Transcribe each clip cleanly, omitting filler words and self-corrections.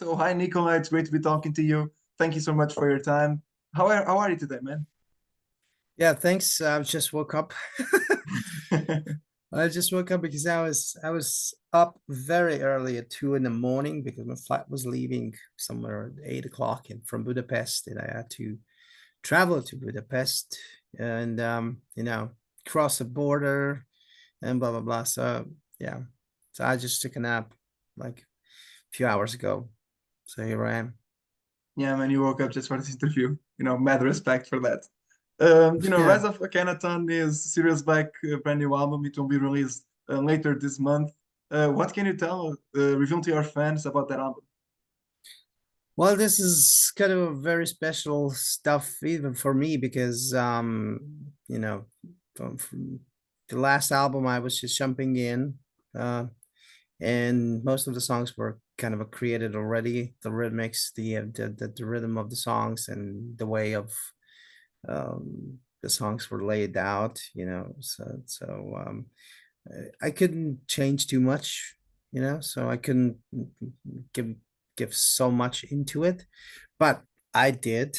So hi Nikola, it's great to be talking to you. Thank you so much for your time. How are you today, man? Yeah, thanks. I just woke up. I just woke up because I was up very early at 2 in the morning because my flight was leaving somewhere at 8 o'clock and from Budapest, and I had to travel to Budapest and cross the border and blah blah blah. So yeah. So I just took a nap like a few hours ago. So here I am. Yeah, man, you woke up just for this interview. Mad respect for that. Yeah. Rise of Akhenaton is Sirius Black brand new album. It will be released later this month. What can you reveal to your fans about that album? Well, this is kind of very special stuff even for me because from the last album I was just jumping in, uh and most of the songs were kind of created already. The rhythmics, the rhythm of the songs and the way of the songs were laid out, I couldn't change too much, so I couldn't give give so much into it, but I did.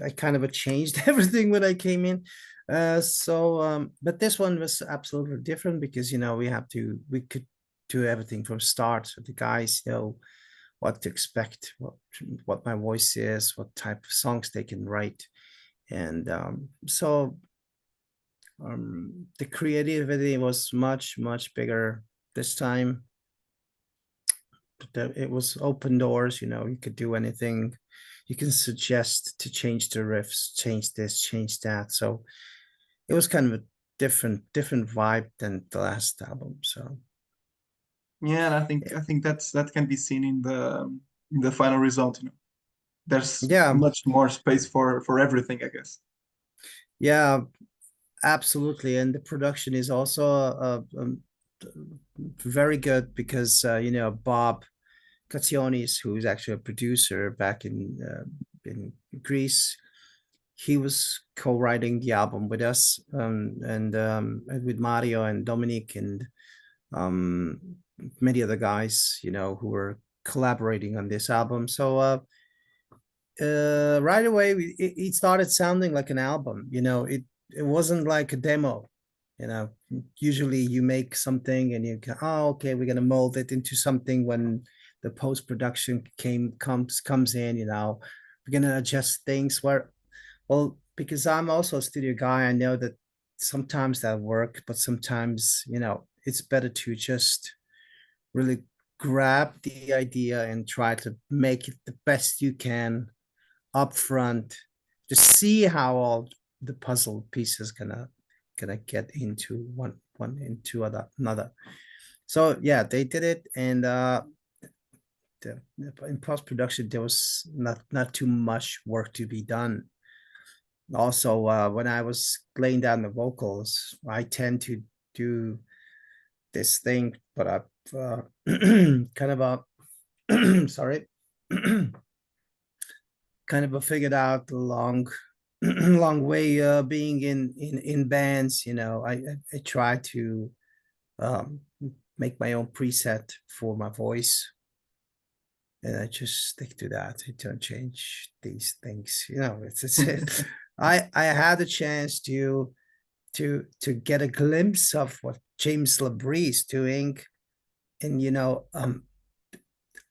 I kind of changed everything when I came in. But this one was absolutely different because we could do everything from start. So the guys know what to expect, what my voice is, what type of songs they can write, and the creativity was much bigger this time. It was open doors, you could do anything. You can suggest to change the riffs, change this, change that. So it was kind of a different vibe than the last album. So Yeah, and I think that can be seen in the final result. There's yeah, much more space for everything, I guess. yeah, absolutely. And the production is also very good because Bob Kationis, who's actually a producer back in Greece, he was co-writing the album with us, and with Mario and Dominic and um, many other guys, who were collaborating on this album. So right away, it started sounding like an album. It wasn't like a demo. Usually you make something and you go, oh, okay, we're gonna mold it into something when the post production comes in. We're gonna adjust things. Well, because I'm also a studio guy, I know that sometimes that work, but sometimes it's better to just really grab the idea and try to make it the best you can up front to see how all the puzzle pieces gonna get into one into another. So yeah, they did it, and in post production there was not too much work to be done. Also, when I was laying down the vocals, I tend to do this thing, but I've kind of a sorry, kind of a figured out long long way being in bands. I try to um make my own preset for my voice, and I just stick to that. I don't change these things. It's I had a chance to get a glimpse of what James LaBrie is doing, and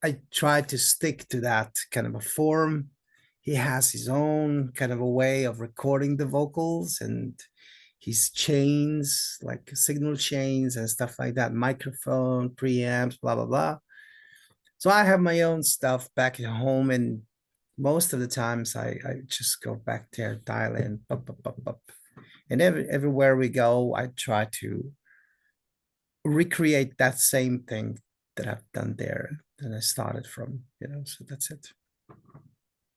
I tried to stick to that kind of a form. He has his own kind of a way of recording the vocals and his chains, like signal chains and stuff like that, microphone, preamps, blah, blah, blah. So I have my own stuff back at home, and most of the times I just go back there, dial in, up, up, up, up. And everywhere we go, I try to recreate that same thing that I've done there that I started from, so that's it.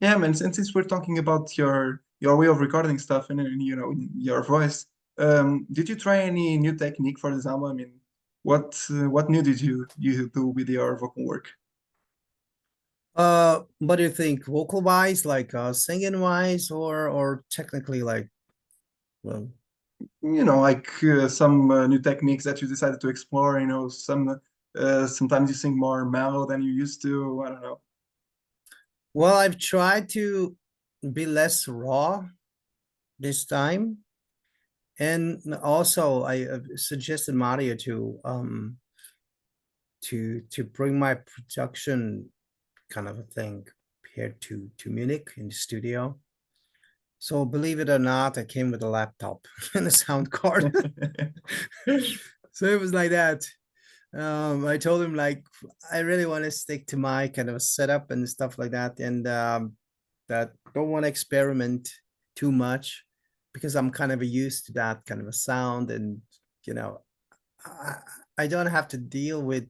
Yeah, man. Since we're talking about your way of recording stuff and your voice, did you try any new technique for this album? I mean, what new did you do with your vocal work? What do you think, vocal wise, like singing wise, or technically, like, well, Like some new techniques that you decided to explore. Some Sometimes you sing more mellow than you used to. I don't know. Well, I've tried to be less raw this time. And also I suggested Mario to bring my production kind of a thing here to Munich in the studio. So believe it or not, I came with a laptop and a sound card. So it was like that. I told him like I really want to stick to my kind of a setup and stuff like that, and that don't want to experiment too much because I'm kind of used to that kind of a sound, and you know, I, I don't have to deal with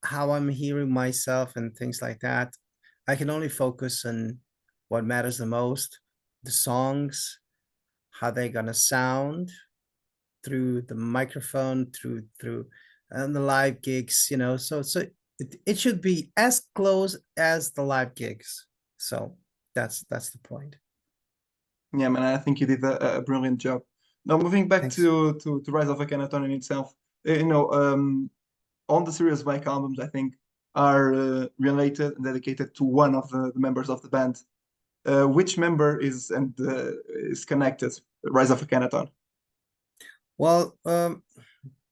how I'm hearing myself and things like that. I can only focus on what matters the most, the songs, how they're gonna sound through the microphone, through and the live gigs, so it should be as close as the live gigs. So that's the point. Yeah, man, I think you did a brilliant job. Now, moving back Thanks. to Rise of Akhenaton in itself, all the Serious Black albums, I think, are related and dedicated to one of the members of the band. Which member is connected? Rise of Akhenaton. Well,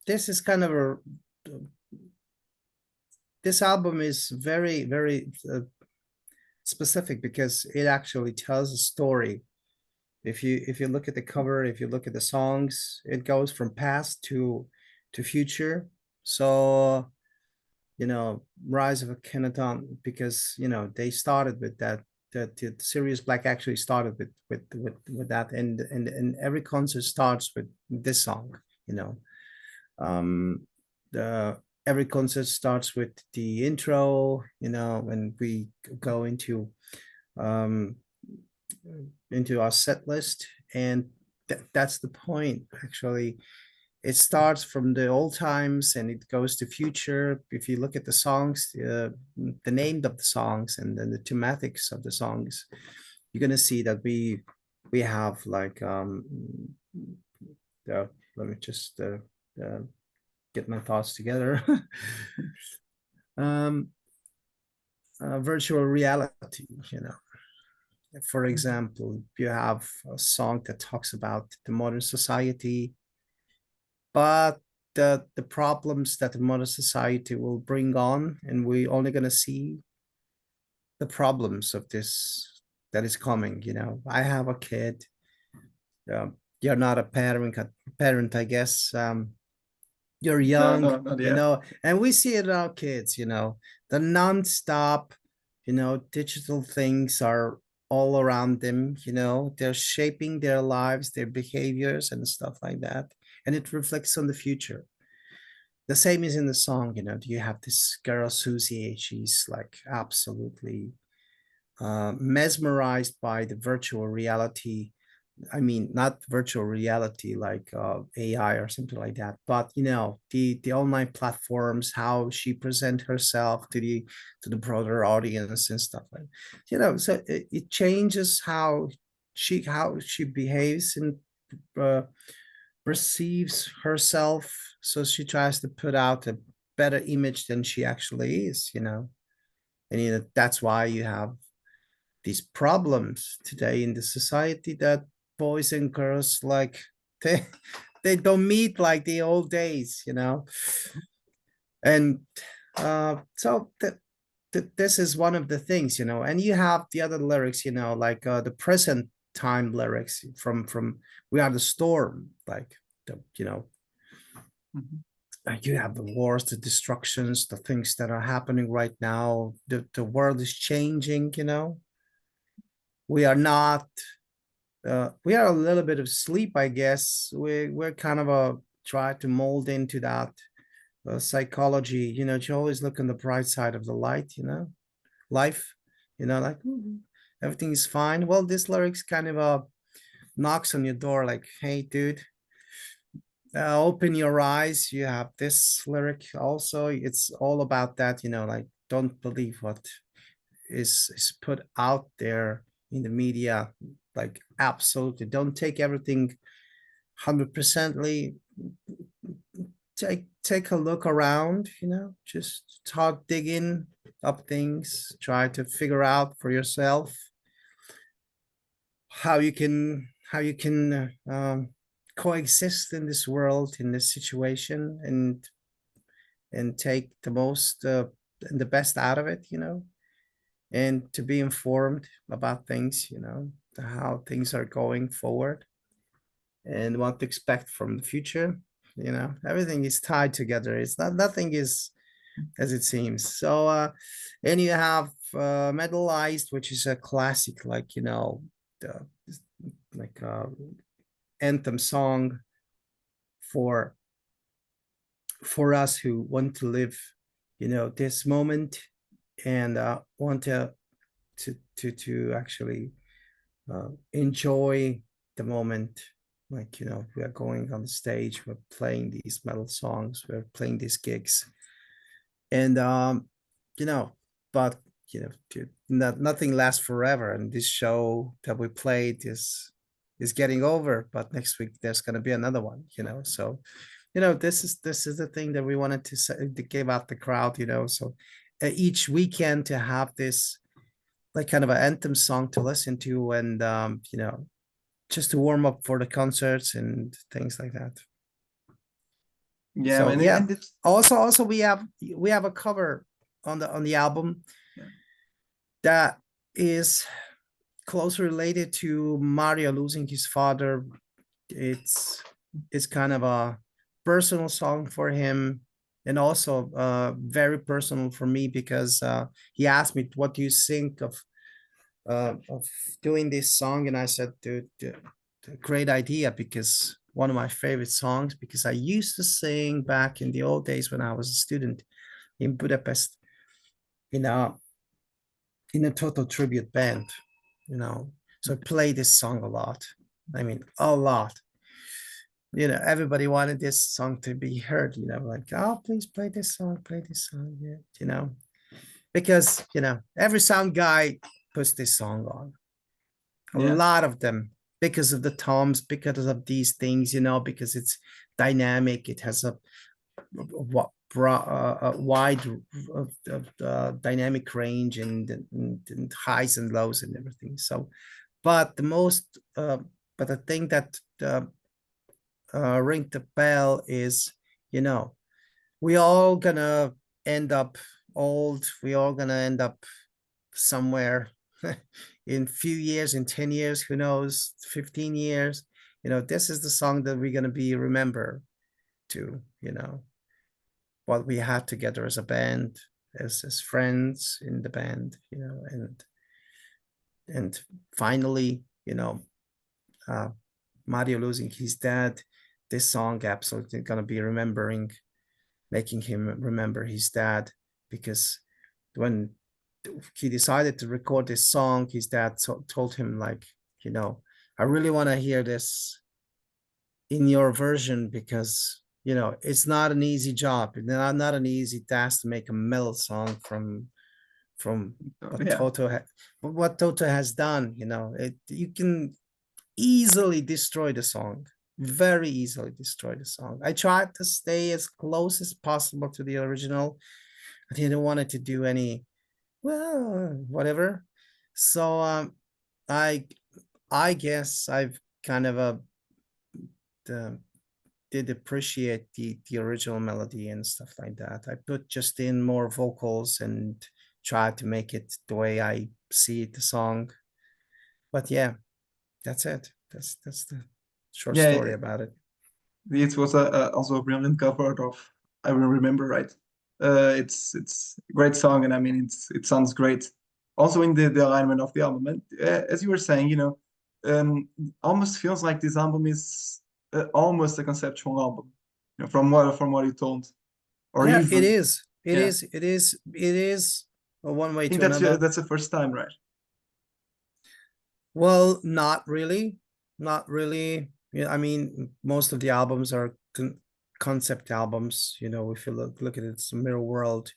this is kind of a this album is very specific because it actually tells a story. If you look at the cover, if you look at the songs, it goes from past to future. So Rise of Akhenaton, because they started with that. The Sirius Black actually started with that, and every concert starts with this song. You know, the every concert starts with the intro. When we go um into our set list, and that's the point actually. It starts from the old times and it goes to future. If you look at the songs, the name of the songs and then the thematics of the songs, you're gonna see that we have like let me just uh, get my thoughts together. um Virtual reality. For example, you have a song that talks about the modern society, but the problems that the modern society will bring on, and we're only going to see the problems of this that is coming. I have a kid. You're not a parent, I guess. You're No, young, no, not yet. and we see it in our kids. The non-stop, digital things are all around them. They're shaping their lives, their behaviors, and stuff like that, and it reflects on the future. The same is in the song. You have this girl Susie. She's like absolutely mesmerized by the virtual reality. I mean, not virtual reality like AI or something like that, but the online platforms, how she present herself to the broader audience and stuff like. So it changes how she behaves and uh, perceives herself. So she tries to put out a better image than she actually is. And that's why you have these problems today in the society, that boys and girls like they they don't meet like the old days. And so this is one of the things. And you have the other lyrics, like the present time lyrics from We Are the Storm, like the. Mhm. You have the wars, the destructions, the things that are happening right now. The world is changing. We are not we are a little bit of sleep, I guess. We're kind of a try to mold into that psychology, to always look on the bright side of the life, like everything is fine. Well, this lyrics kind of knocks on your door, like, hey, dude, open your eyes. You have this lyric also. It's all about that, like don't believe what is put out there in the media. Like absolutely don't take everything 100%ly. take a look around, just start digging up things, try to figure out for yourself how you can coexist in this world, in this situation, and take the most and the best out of it, and to be informed about things, how things are going forward and what to expect from the future. Everything is tied together. It's not Nothing is as it seems. So and you have Metalized, which is a classic, like, the like anthem song for us who want to live, this moment, and want to actually enjoy the moment. Like, we are going on the stage, we're playing these metal songs, we're playing these gigs, and you know but nothing lasts forever, and this show that we played is getting over, but next week there's going to be another one. So this is the thing that we wanted to say, to give out the crowd, so each weekend to have this like kind of an anthem song to listen to, and just to warm up for the concerts and things like that. Yeah, So man, yeah. and it's Also we have a cover on the album yeah, that is closely related to Mario losing his father. It's kind of a personal song for him, and also very personal for me, because he asked me, what do you think of doing this song? And I said, dude, great idea, because one of my favorite songs, because I used to sing back in the old days when I was a student in Budapest, in a Toto tribute band, you know. So I played this song a lot. I mean, a lot. Everybody wanted this song to be heard, like, oh, please play this song, yeah, because, every sound guy puts this song on. A yeah, lot of them, because of the toms, because of these things, because it's dynamic. It has a wide dynamic range, and highs and lows and everything. So, but the thing that ring the bell is, you know, we all gonna end up old. We all gonna end up somewhere in few years, in 10 years, who knows, 15 years. This is the song that we're gonna be remembered to, what we had together as a band, as friends in the band, and finally, uh, Mario losing his dad, this song absolutely gonna be making him remember his dad, because when he decided to record this song, his dad told him, like, I really want to hear this in your version, because it's not an easy job, not an easy task to make a metal song from what yeah, Toto has done. You can easily destroy the song, very easily destroy the song. I tried to stay as close as possible to the original. I didn't want it to do any, well, whatever. So I I guess I've kind of uh, did appreciate the original melody and stuff like that. I put just in more vocals and tried to make it the way I see the song. But yeah, that's it. That's the short yeah. story about it. It was also a brilliant cover of I Will Remember, right? It's a great song, and I mean it sounds great. Also in the alignment of the album, and as you were saying, almost feels like this album is almost a conceptual album, from what you told, or Yeah, it even is. It yeah. is. It is. It is one I way think to that's another. that's the first time, right? Well, not really. Not really. Yeah, I mean, most of the albums are concept albums. If you look at it, it's a Mirror World.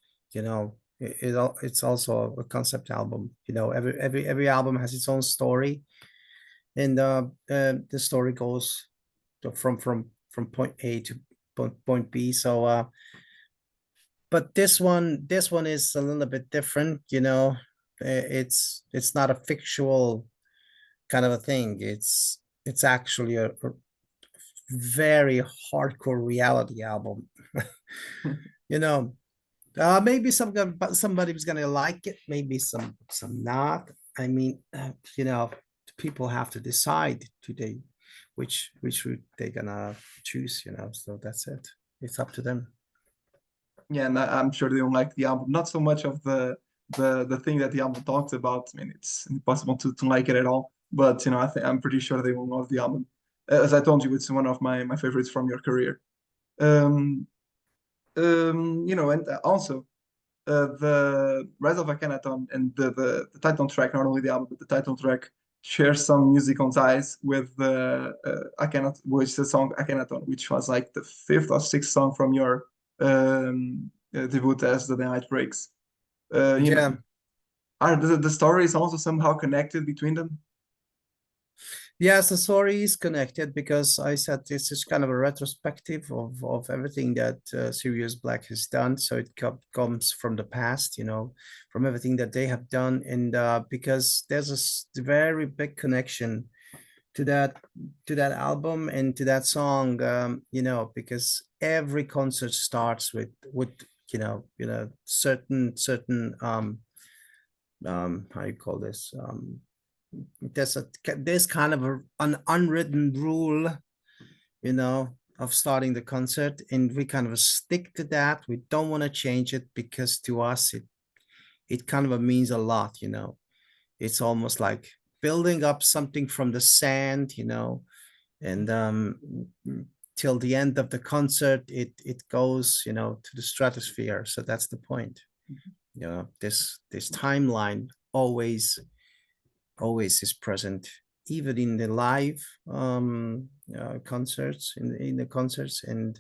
It's also a concept album. Every album has its own story, and the story goes from point A point B. So but this one is a little bit different, you know. It's not a fictional kind of a thing. It's actually a very hardcore reality album. You know, maybe somebody was gonna like it, maybe some not. I mean, you know, people have to decide today which route they're gonna choose, you know. So that's it. It's up to them. Yeah, and I'm sure they don't like the album. Not so much of the thing that the album talks about. I mean, it's impossible to like it at all. But you know, I'm pretty sure they will love the album. As I told you, it's one of my favorites from your career. Um, you know, and also the Rise of Akhenaton and the title track, not only the album, but the title track shares some musical ties with the Akhenaton, which is the song Akhenaton, which was like the fifth or sixth song from your debut as The Daylight Breaks. You know, Yeah. are the stories also somehow connected between them? Yes, the story is connected because I said this is kind of a retrospective of everything that Sirius Black has done. So it comes from the past, you know, from everything that they have done. And because there's a very big connection to that album and to that song, you know, because every concert starts with certain how you call this, there's kind of an unwritten rule, you know, of starting the concert, and we kind of stick to that. We don't want to change it because to us it kind of means a lot, you know. It's almost like building up something from the sand, you know, and till the end of the concert it goes, you know, to the stratosphere. So that's the point. You know, this timeline always is present, even in the live concerts, in the concerts. And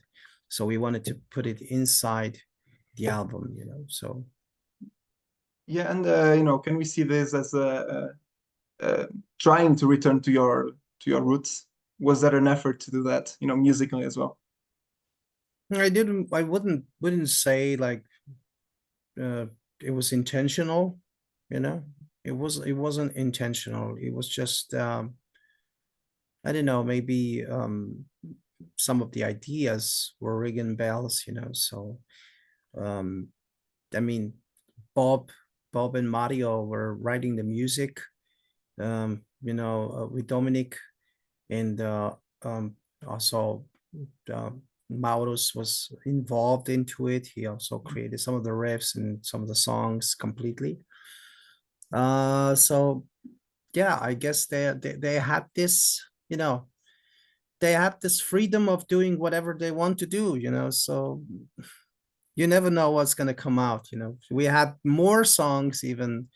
so we wanted to put it inside the album, you know. So Yeah, and you know, can we see this as trying to return to your roots? Was that an effort to do that, you know, musically as well? I wouldn't say like uh, it was intentional, you know. It wasn't intentional. It was just I don't know, maybe some of the ideas were ringing bells, you know. So um I mean, Bob, Bob and Mario were writing the music, you know, with Dominic, and also uh, Maurus was involved into it. He also created some of the riffs and some of the songs completely. So yeah, I guess they had this, you know, they have this freedom of doing whatever they want to do, you know. So you never know what's going to come out, you know. We had more songs even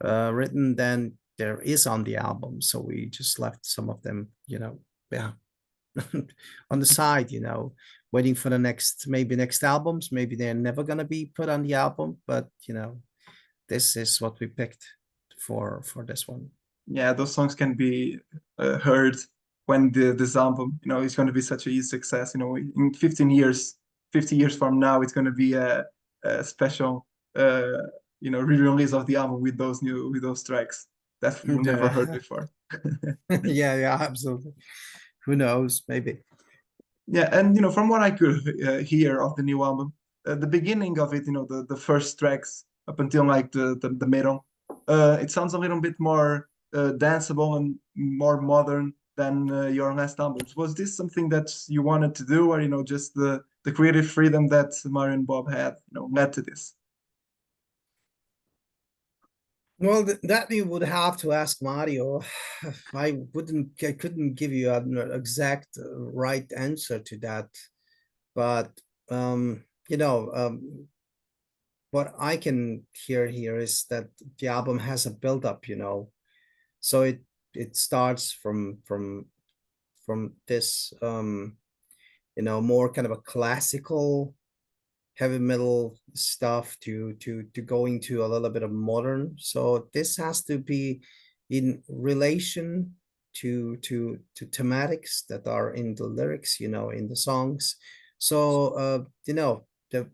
written than there is on the album, so we just left some of them, you know, yeah, on the side, you know, waiting for the next albums. Maybe they're never going to be put on the album, but you know, this is what we picked for this one. Yeah, those songs can be heard when this album, you know, is going to be such a huge success. You know, in 15 years, 50 years from now, it's going to be a special, uh, you know, re-release of the album with those tracks that you never heard Yeah. before. Yeah, yeah, absolutely. Who knows? Maybe. Yeah, and you know, from what I could hear of the new album, the beginning of it, you know, the first tracks up until like the middle, it sounds a little bit more danceable and more modern than your last albums. Was this something that you wanted to do, or you know, just the creative freedom that Mario and Bob had, you know, led to this? Well, that you would have to ask Mario. I couldn't give you an exact right answer to that. But you know, what I can hear here is that the album has a build up, you know. So it starts from this you know, more kind of a classical heavy metal stuff to going to a little bit of modern. So this has to be in relation to thematics that are in the lyrics, you know, in the songs. So the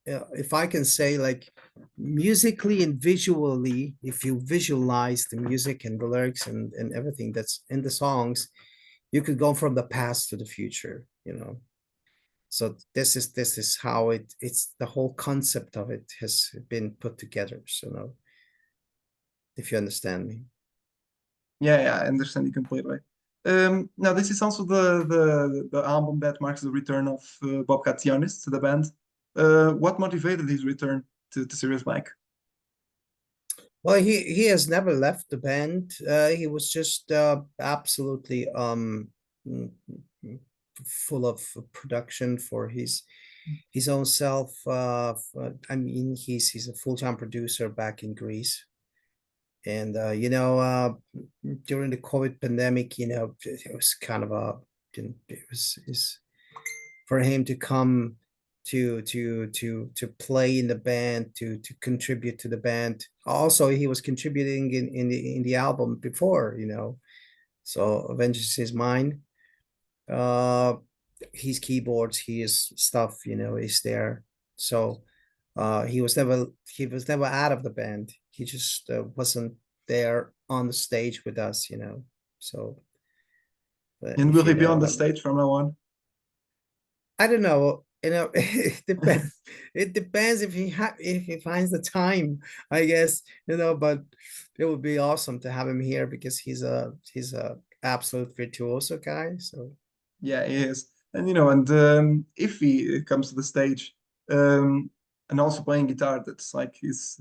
if I can say, like, musically and visually, if you visualize the music and the lyrics and everything that's in the songs, you could go from the past to the future, So this is how it's the whole concept of it has been put together. So no, if you understand me. Yeah, I understand you completely. Now, this is also the album that marks the return of Bobcat Gomes to the band. What motivated his return to Sirius Black? Well, he has never left the band. He was just absolutely mm, mm, full of production for his own self. I mean, he's a full-time producer back in Greece, and during the COVID pandemic, it was kind of it was is for him to come to play in the band, to contribute to the band. Also, he was contributing in the album before, so Vengeance is Mine. uh his keyboards, his stuff, is there. So he was never out of the band. He just wasn't there on the stage with us, so And will if he you be on know the stage from now on? I don't know. It depends. It depends if he finds the time, I guess. But it would be awesome to have him here because he's a absolute virtuoso guy. So Yeah, he is. And if he comes to the stage, and also playing guitar, that's like his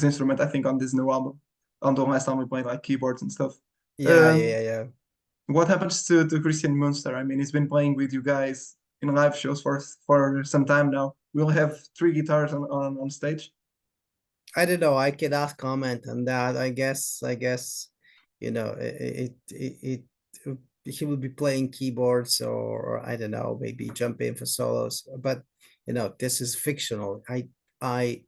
instrument, I think, on this new album. On the last album, he played like keyboards and stuff. yeah, Um, yeah, yeah. what happens to Christian Munster? I mean, he's been playing with you guys in live shows for some time now. We'll have three guitars on stage. I don't know. I cannot comment on that. I guess, he will be playing keyboards, or I don't know, maybe jump in for solos. But this is fictional. I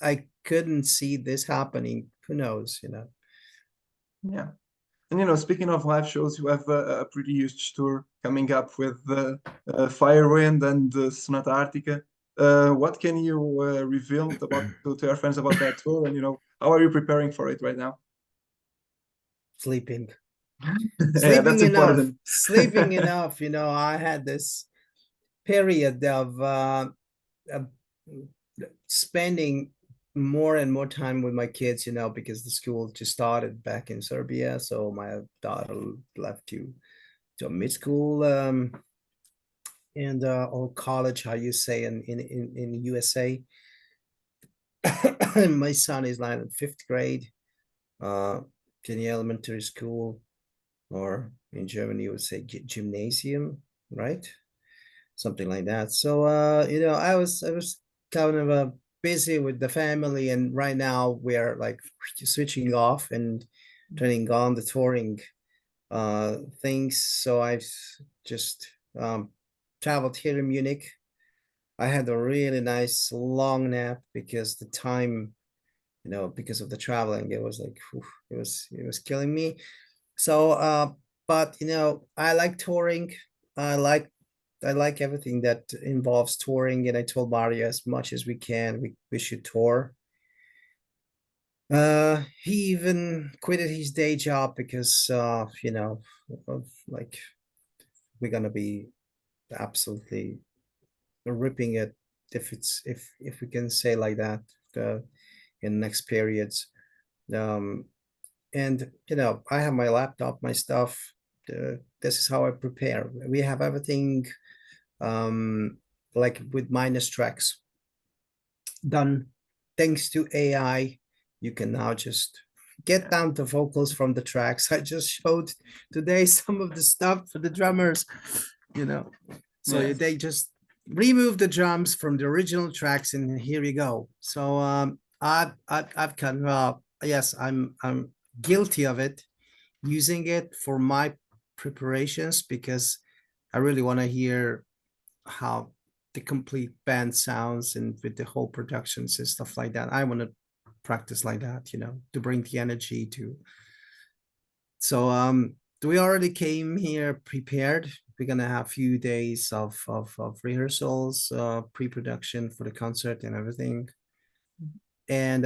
I couldn't see this happening. Who knows? Yeah. And speaking of live shows, you have a pretty huge tour coming up with Firewind and Sonata Arctica. What can you reveal to our fans about that tour? And how are you preparing for it right now? Sleeping. Yeah, Sleeping that's enough. important. Sleeping enough. I had this period of uh, spending more and more time with my kids, because the school just started back in Serbia. So my daughter left to mid school, and or college, how you say in the USA. My son is like in fifth grade, uh, in the elementary school, or in Germany you would say gymnasium, right? Something like that. So I was kind of busy with the family, and right now we're like switching off and turning on the touring things. So I've just traveled here in Munich. I had a really nice long nap because the time, because of the traveling, it was like whew, it was killing me. So but I like touring. I like I like everything that involves touring, and I told Mario, as much as we can, we should tour. He even quitted his day job because of, like, we're gonna be absolutely ripping it, if we can say like that, uh, in next periods. Um, and I have my laptop, my stuff. This is how I prepare. We have everything, um, like with minus tracks done. Thanks to AI, you can now just get Yeah. down the vocals from the tracks. I just showed today some of the stuff for the drummers, you know. So Yes. they just remove the drums from the original tracks, and here you go. So I've kind of yes, I'm guilty of it, using it for my preparations, because I really want to hear how the complete band sounds, and with the whole productions and stuff like that. I want to practice like that, to bring the energy to. So we already came here prepared. We're gonna have a few days of rehearsals, pre-production for the concert and everything, and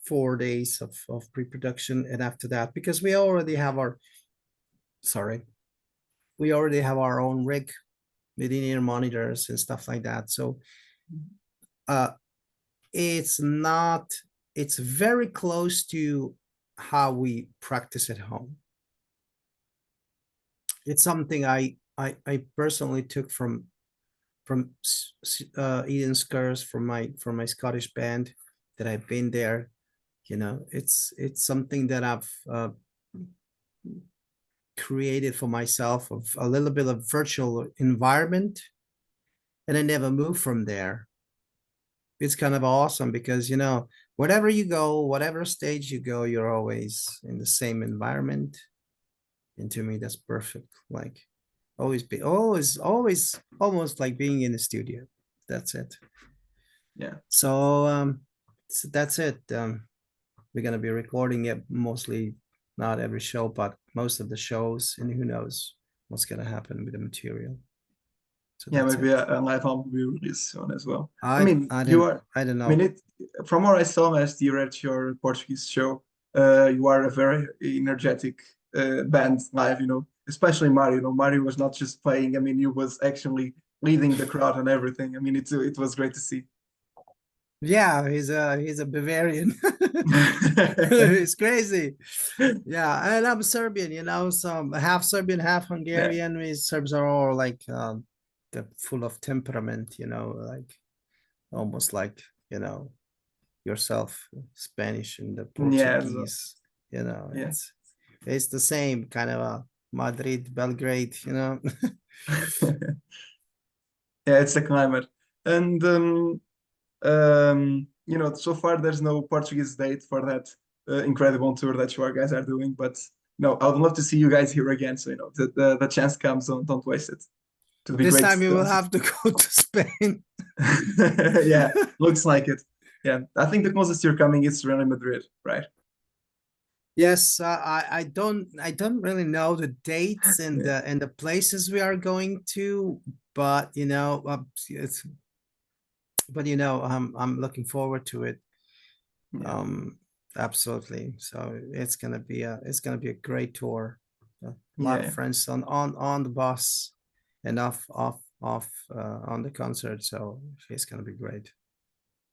4 days of pre-production. And after that, because we already have our sorry, we already have our own rig with in-ear monitors and stuff like that. So uh, it's not. It's very close to how we practice at home. It's something I personally took from Ian Skurs from my Scottish band that I've been there. You know, it's something that I've created for myself of a little bit of virtual environment, and I never moved from there. It's kind of awesome because you know wherever you go, whatever stage you go, you're always in the same environment, and to me that's perfect. Like always almost like being in the studio. That's it. Yeah. So that's it. We're gonna be recording it mostly, not every show, but most of the shows, and who knows what's gonna happen with the material. So Yeah, that's maybe it. a live album will be released soon as well. I I mean, I you don't are, I don't I mean, know. it from what I saw last year at your Portuguese show, you are a very energetic band live, you know, especially Mario. You know, Mario was not just playing, I mean, he was actually leading the crowd and everything. I mean, it was great to see. Yeah, he's a Bavarian. It's crazy. Yeah, and I'm Serbian, you know, so half Serbian, half Yeah. Hungarian. We Serbs are all like they're full of temperament, you know, like almost like, you know, yourself, Spanish and the Yeah, so, Portuguese, you know, yeah. it's the same kind of Madrid, Belgrade, you know. Yeah, it's the climate. And you know, so far there's no Portuguese date for that incredible tour that you guys are doing. But no, I would love to see you guys here again. So you know, the chance comes, don't waste it. It would be This great time you to will also. have to go to Spain. Yeah, looks like it. Yeah, I think the closest you're coming is Real Madrid, right? Yes, I don't really know the dates Yeah, and the places we are going to, but you know, it's but you know, I'm looking forward to it. yeah, Um, absolutely. So it's gonna be a great tour. A lot of yeah. friends on the bus and off on the concert. So it's gonna be great.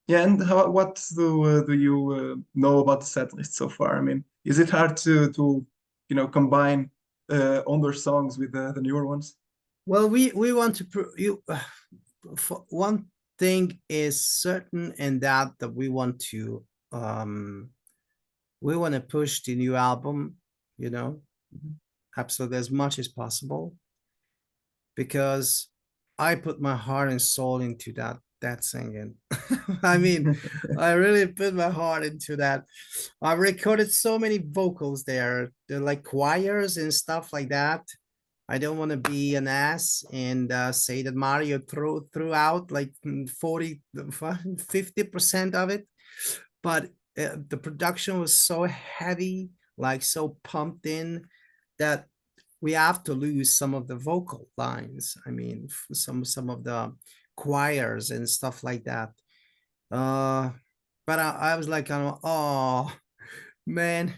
Yeah, and what do you know about the set list so far? I mean, is it hard to you know combine older songs with the newer ones? Well, we want to you. For one thing is certain, and that um we want to push the new album, you know, Mhm. absolutely as much as possible because I put my heart and soul into that singing. I mean, I really put my heart into that. I recorded so many vocals there. They're like choirs and stuff like that. I don't want to be an ass and say that Mario threw out like 40, 50% of it. But the production was so heavy, like so pumped in that we have to lose some of the vocal lines. I mean, some of the choirs and stuff like that. Uh, but I was like, oh man,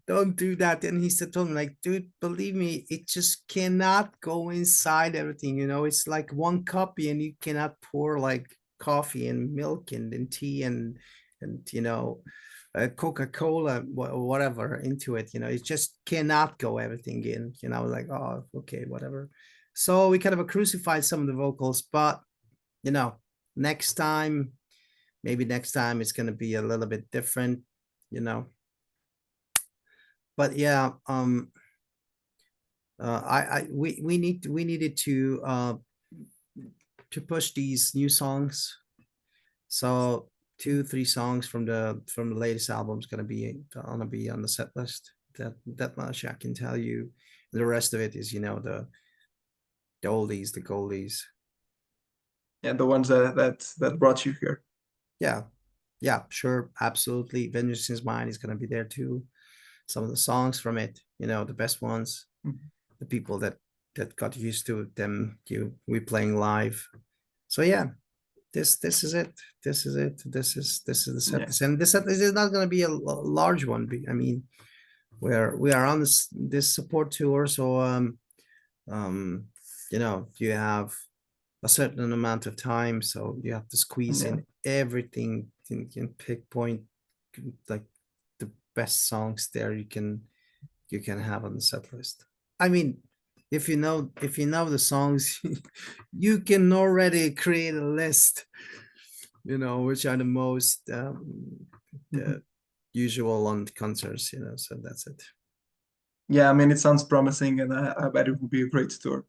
don't do that. And he said, told me like, dude, believe me, it just cannot go inside everything. You know, it's like one copy, and you cannot pour like coffee and milk and tea and you know, Coca-Cola or whatever into it. You know, it just cannot go everything in. You know, like, oh, okay, whatever. So we kind of crucified some of the vocals, but you know, next time, maybe next time it's gonna be a little bit different. You know, but yeah, we needed to push these new songs. So 2 3 songs from the latest album is gonna be on the set list. That much I can tell you. The rest of it is, you know, the oldies, the goldies. Yeah, the ones that brought you here. Yeah, yeah, sure, absolutely. Vengeance is Mine is gonna be there too. some of the songs from it, you know, the best ones, Mhm. the people that got used to them, we playing live. So yeah, this is it. This is it. This is the set Yeah, list. And this set list is not going to be a large one. I mean, we are on this support tour, so um, you know, you have a certain amount of time, so you have to squeeze yeah. in everything in pinpoint, like the best songs there you can have on the set list. I mean, if you know the songs, you can already create a list, you know, which are the most Mhm. usual on concerts, you know. So that's it. Yeah, I mean, it sounds promising, and I bet it will be a great tour.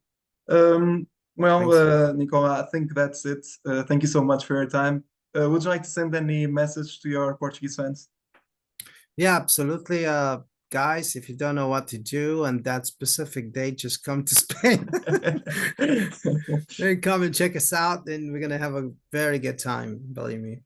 Well, Thanks. Nicola, I think that's it. Thank you so much for your time. Would you like to send any message to your Portuguese fans? Yeah, absolutely. Guys, if you don't know what to do on that specific date, just come to Spain. Then come and check us out, and we're gonna have a very good time, believe me.